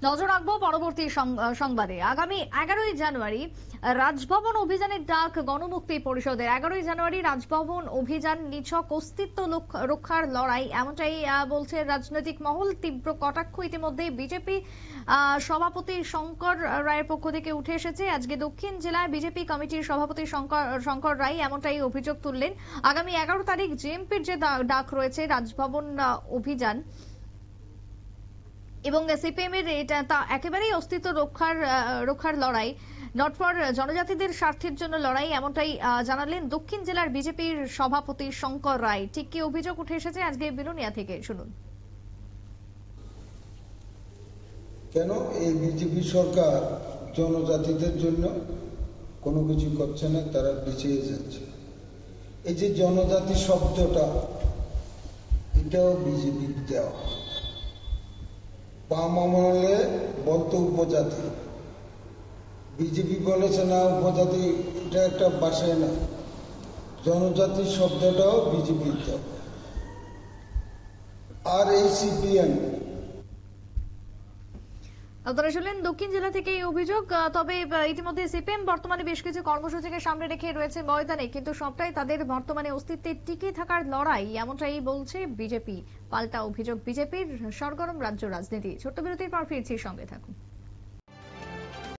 নজর রাখবো পরবর্তী সংবাদে। আগামী 11ই জানুয়ারি রাজভবন অভিযানের ডাক গণমুক্তি পরিষদের। 11ই জানুয়ারি রাজভবন অভিযান নিছক অস্তিত্ব রক্ষার লড়াই, এমনটাই বলছে রাজনৈতিক মহল। তীব্র কটাক্ষ ইতিমধ্যে বিজেপি সভাপতি শঙ্কর রায়ের পক্ষ থেকে উঠে এসেছে। আজকে দক্ষিণ জেলায় বিজেপি কমিটির সভাপতি শঙ্কর রায় এমনটাই অভিযোগ তুললেন। আগামী 11 তারিখ জেএমপির যে ডাক রয়েছে রাজভবন অভিযান এবং সিপিএম এর এটা একেবারেই অস্তিত্ব রক্ষার লড়াই, নট ফর জনজাতিদের স্বার্থের জন্য লড়াই, এমনটাই জানালেন দক্ষিণ জেলার বিজেপির সভাপতি শঙ্কর রায়। ঠিক কি অভিযোগ উঠে এসেছে আজকে বিলোনিয়া থেকে, শুনুন। কেন এই বিজেপি সরকার জনজাতিদের জন্য কোনো কিছু করছে না, তারা পিছিয়ে যাচ্ছে। এই যে জনজাতি শব্দটা, এটাও বিজেপি দেওয়া। বাম আমলে বলতো উপজাতি, বিজেপি বলেছে না উপজাতি এটা একটা ভাষায় না, জনজাতি শব্দটাও বিজেপির দেওয়া। আর এই সিপিএম, আপনারা শুনলেন দক্ষিণ জেলা থেকে এই অভিযোগ। তবে ইতিমধ্যে সিপিএম বর্তমানে বেশ কিছু কর্মসূচিকে সামনে রেখে রয়েছে ময়দানে, কিন্তু সবটাই তাদের বর্তমানে অস্তিত্বে টিকে থাকার লড়াই, এমনটাই বলছে বিজেপি। পাল্টা অভিযোগ বিজেপির সরগরম রাজ্য রাজনীতি। ছোট্ট বিরতির পর ফিরছি, সঙ্গে থাকুন।